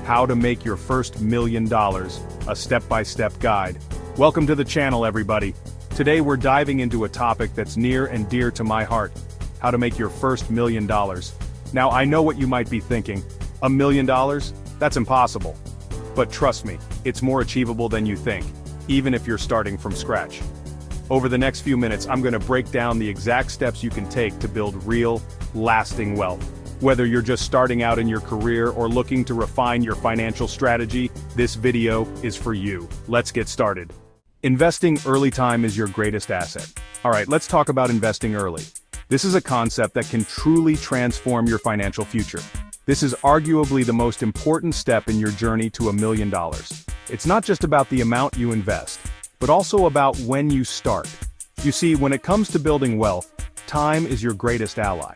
How to Make Your First $1 Million, a step-by-step guide. Welcome to the channel, everybody. Today we're diving into a topic that's near and dear to my heart. How to make your first $1 million. Now I know what you might be thinking. $1 million? That's impossible. But trust me, it's more achievable than you think, even if you're starting from scratch. Over the next few minutes, I'm going to break down the exact steps you can take to build real, lasting wealth. Whether you're just starting out in your career or looking to refine your financial strategy, this video is for you. Let's get started. Investing early time is your greatest asset. Alright, let's talk about investing early. This is a concept that can truly transform your financial future. This is arguably the most important step in your journey to $1 million. It's not just about the amount you invest, but also about when you start. You see, when it comes to building wealth, time is your greatest ally.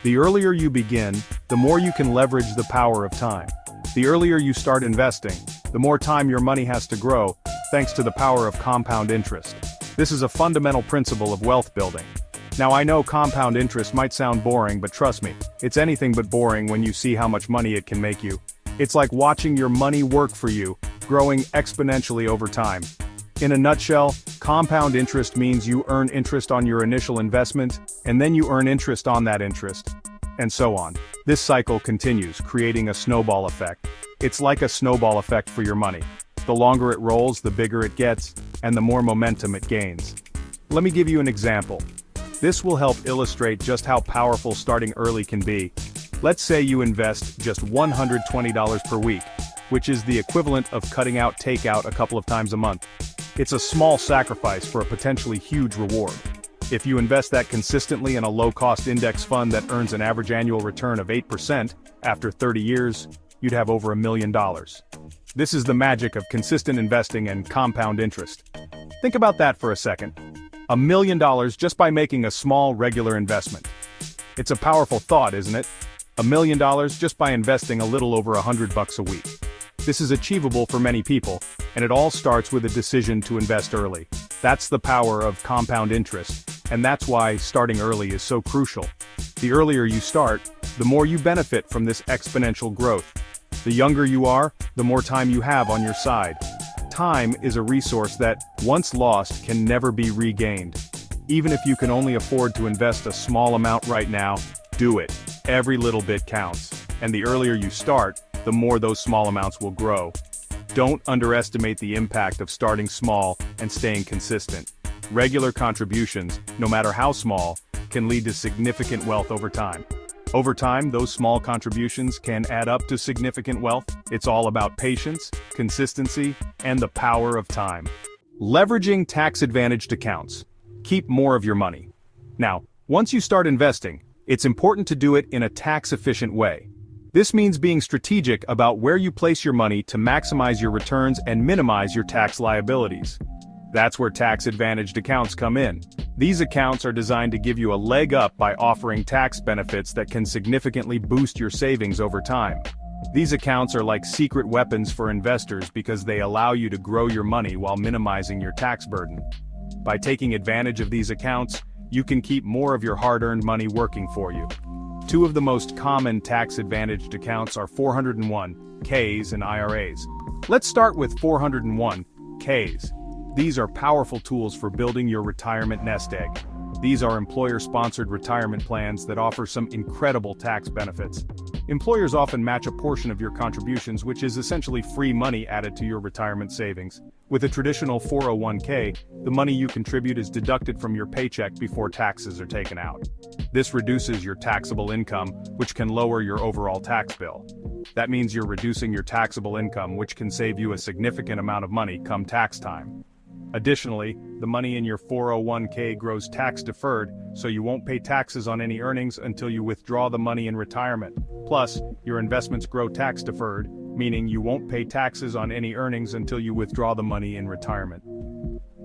The earlier you begin, the more you can leverage the power of time. The earlier you start investing, the more time your money has to grow, thanks to the power of compound interest. This is a fundamental principle of wealth building. Now I know compound interest might sound boring, but trust me, it's anything but boring when you see how much money it can make you. It's like watching your money work for you, growing exponentially over time. In a nutshell, compound interest means you earn interest on your initial investment, and then you earn interest on that interest, and so on. This cycle continues, creating a snowball effect. It's like a snowball effect for your money. The longer it rolls, the bigger it gets, and the more momentum it gains. Let me give you an example. This will help illustrate just how powerful starting early can be. Let's say you invest just $120 per week, which is the equivalent of cutting out takeout a couple of times a month. It's a small sacrifice for a potentially huge reward. If you invest that consistently in a low-cost index fund that earns an average annual return of 8%, after 30 years, you'd have over $1 million. This is the magic of consistent investing and compound interest. Think about that for a second. $1 million just by making a small, regular investment. It's a powerful thought, isn't it? $1 million just by investing a little over $100 a week. This is achievable for many people, and it all starts with a decision to invest early. That's the power of compound interest, and that's why starting early is so crucial. The earlier you start, the more you benefit from this exponential growth. The younger you are, the more time you have on your side. Time is a resource that, once lost, can never be regained. Even if you can only afford to invest a small amount right now, do it. Every little bit counts. And the earlier you start, the more those small amounts will grow. Don't underestimate the impact of starting small and staying consistent. Regular contributions, no matter how small, can lead to significant wealth over time. Over time, those small contributions can add up to significant wealth. It's all about patience, consistency, and the power of time. Leveraging tax-advantaged accounts. Keep more of your money. Now, once you start investing, it's important to do it in a tax-efficient way. This means being strategic about where you place your money to maximize your returns and minimize your tax liabilities. That's where tax-advantaged accounts come in. These accounts are designed to give you a leg up by offering tax benefits that can significantly boost your savings over time. These accounts are like secret weapons for investors because they allow you to grow your money while minimizing your tax burden. By taking advantage of these accounts, you can keep more of your hard-earned money working for you. Two of the most common tax-advantaged accounts are 401(k)s and IRAs. Let's start with 401(k)s. These are powerful tools for building your retirement nest egg. These are employer-sponsored retirement plans that offer some incredible tax benefits. Employers often match a portion of your contributions, which is essentially free money added to your retirement savings. With a traditional 401(k), the money you contribute is deducted from your paycheck before taxes are taken out. This reduces your taxable income, which can lower your overall tax bill. That means you're reducing your taxable income, which can save you a significant amount of money come tax time. Additionally, the money in your 401(k) grows tax-deferred, so you won't pay taxes on any earnings until you withdraw the money in retirement. Plus, your investments grow tax-deferred, meaning you won't pay taxes on any earnings until you withdraw the money in retirement.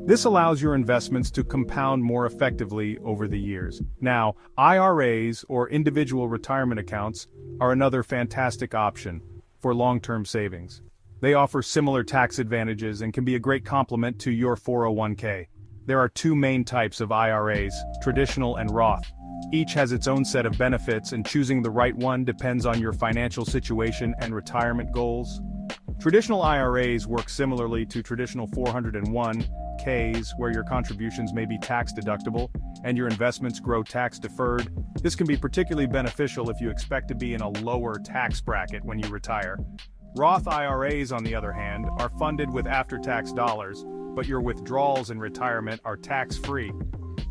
This allows your investments to compound more effectively over the years. Now, IRAs, or individual retirement accounts, are another fantastic option for long-term savings. They offer similar tax advantages and can be a great complement to your 401(k). There are two main types of IRAs, traditional and Roth. Each has its own set of benefits, and choosing the right one depends on your financial situation and retirement goals. Traditional IRAs work similarly to traditional 401(k)s, where your contributions may be tax-deductible, and your investments grow tax-deferred. This can be particularly beneficial if you expect to be in a lower tax bracket when you retire. Roth IRAs, on the other hand, are funded with after-tax dollars, but your withdrawals in retirement are tax-free.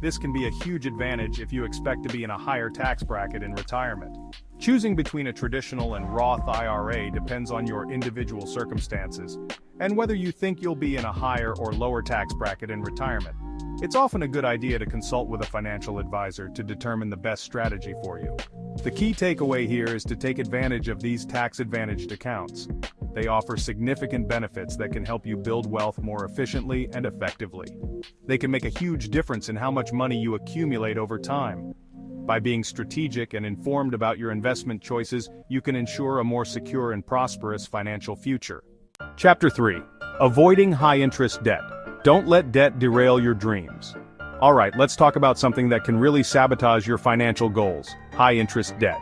This can be a huge advantage if you expect to be in a higher tax bracket in retirement. Choosing between a traditional and Roth IRA depends on your individual circumstances, and whether you think you'll be in a higher or lower tax bracket in retirement. It's often a good idea to consult with a financial advisor to determine the best strategy for you. The key takeaway here is to take advantage of these tax-advantaged accounts. They offer significant benefits that can help you build wealth more efficiently and effectively. They can make a huge difference in how much money you accumulate over time. By being strategic and informed about your investment choices, you can ensure a more secure and prosperous financial future. Chapter 3. Avoiding high-interest debt. Don't let debt derail your dreams. Alright, let's talk about something that can really sabotage your financial goals: high-interest debt.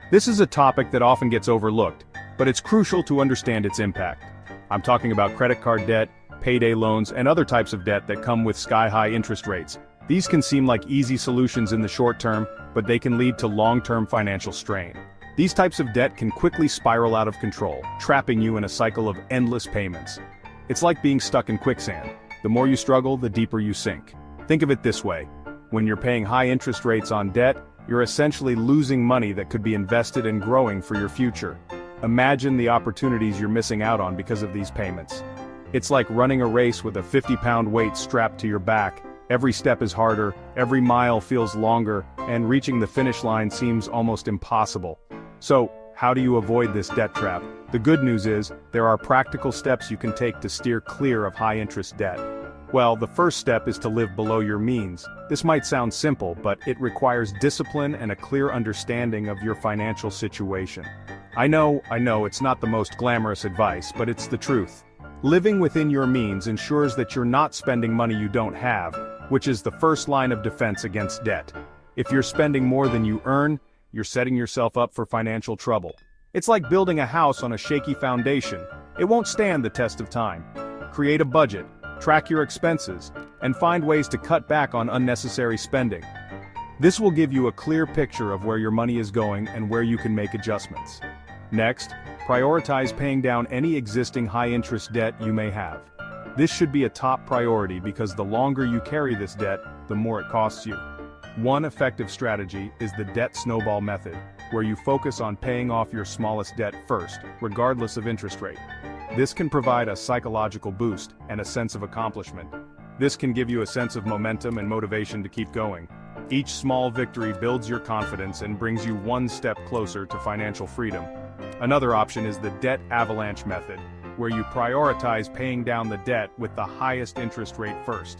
This is a topic that often gets overlooked, but it's crucial to understand its impact. I'm talking about credit card debt, payday loans, and other types of debt that come with sky-high interest rates. These can seem like easy solutions in the short term, but they can lead to long-term financial strain. These types of debt can quickly spiral out of control, trapping you in a cycle of endless payments. It's like being stuck in quicksand. The more you struggle, the deeper you sink. Think of it this way: when you're paying high interest rates on debt, you're essentially losing money that could be invested and growing for your future. Imagine the opportunities you're missing out on because of these payments. It's like running a race with a 50-pound weight strapped to your back. Every step is harder, every mile feels longer, and reaching the finish line seems almost impossible. So, how do you avoid this debt trap? The good news is, there are practical steps you can take to steer clear of high-interest debt. Well, the first step is to live below your means. This might sound simple, but it requires discipline and a clear understanding of your financial situation. I know, it's not the most glamorous advice, but it's the truth. Living within your means ensures that you're not spending money you don't have, which is the first line of defense against debt. If you're spending more than you earn, you're setting yourself up for financial trouble. It's like building a house on a shaky foundation. It won't stand the test of time. Create a budget, track your expenses, and find ways to cut back on unnecessary spending. This will give you a clear picture of where your money is going and where you can make adjustments. Next, prioritize paying down any existing high-interest debt you may have. This should be a top priority because the longer you carry this debt, the more it costs you. One effective strategy is the debt snowball method, where you focus on paying off your smallest debt first, regardless of interest rate. This can provide a psychological boost and a sense of accomplishment. This can give you a sense of momentum and motivation to keep going. Each small victory builds your confidence and brings you one step closer to financial freedom. Another option is the debt avalanche method, where you prioritize paying down the debt with the highest interest rate first.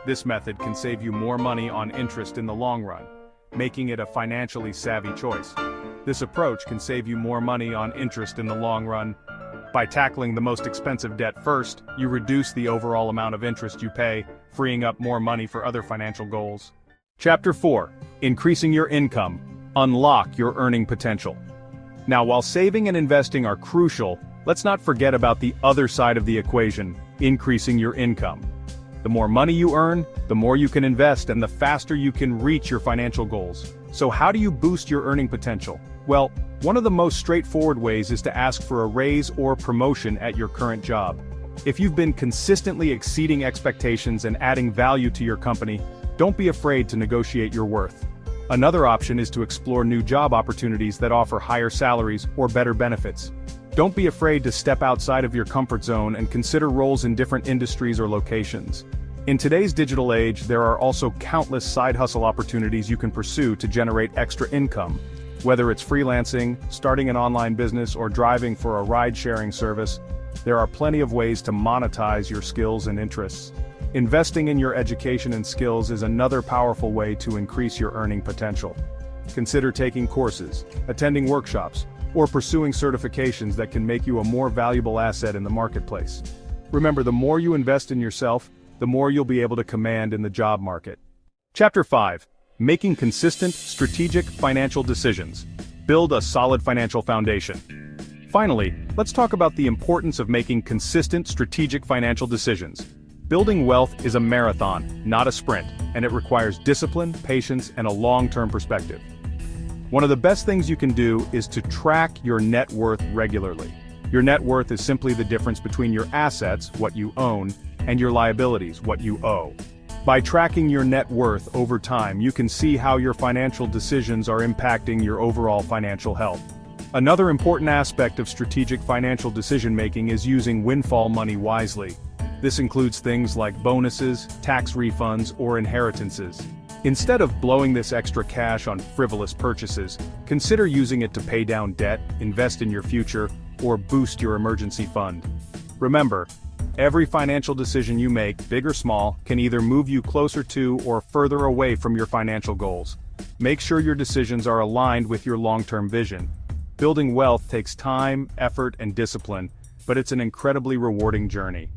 This method can save you more money on interest in the long run, making it a financially savvy choice. This approach can save you more money on interest in the long run. By tackling the most expensive debt first, you reduce the overall amount of interest you pay, freeing up more money for other financial goals. Chapter 4. Increasing your income. Unlock your earning potential. Now, while saving and investing are crucial, let's not forget about the other side of the equation: increasing your income. The more money you earn, the more you can invest and the faster you can reach your financial goals. So how do you boost your earning potential? Well, one of the most straightforward ways is to ask for a raise or promotion at your current job. If you've been consistently exceeding expectations and adding value to your company, don't be afraid to negotiate your worth. Another option is to explore new job opportunities that offer higher salaries or better benefits. Don't be afraid to step outside of your comfort zone and consider roles in different industries or locations. In today's digital age, there are also countless side hustle opportunities you can pursue to generate extra income. Whether it's freelancing, starting an online business, or driving for a ride-sharing service, there are plenty of ways to monetize your skills and interests. Investing in your education and skills is another powerful way to increase your earning potential. Consider taking courses, attending workshops, or pursuing certifications that can make you a more valuable asset in the marketplace. Remember, the more you invest in yourself, the more you'll be able to command in the job market. Chapter 5. Making consistent, strategic financial decisions. Build a solid financial foundation. Finally, let's talk about the importance of making consistent, strategic financial decisions. Building wealth is a marathon, not a sprint, and it requires discipline, patience, and a long-term perspective. One of the best things you can do is to track your net worth regularly. Your net worth is simply the difference between your assets, what you own, and your liabilities, what you owe. By tracking your net worth over time, you can see how your financial decisions are impacting your overall financial health. Another important aspect of strategic financial decision-making is using windfall money wisely. This includes things like bonuses, tax refunds, or inheritances. Instead of blowing this extra cash on frivolous purchases, consider using it to pay down debt, invest in your future, or boost your emergency fund. Remember, every financial decision you make, big or small, can either move you closer to or further away from your financial goals. Make sure your decisions are aligned with your long-term vision. Building wealth takes time, effort, and discipline, but it's an incredibly rewarding journey.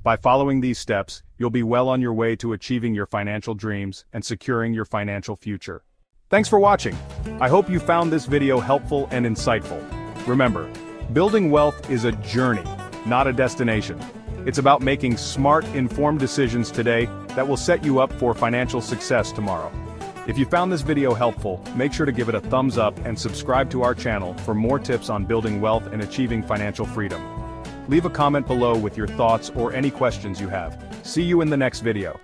By following these steps, you'll be well on your way to achieving your financial dreams and securing your financial future. Thanks for watching. I hope you found this video helpful and insightful. Remember, building wealth is a journey, not a destination. It's about making smart, informed decisions today that will set you up for financial success tomorrow. If you found this video helpful, make sure to give it a thumbs up and subscribe to our channel for more tips on building wealth and achieving financial freedom. Leave a comment below with your thoughts or any questions you have. See you in the next video.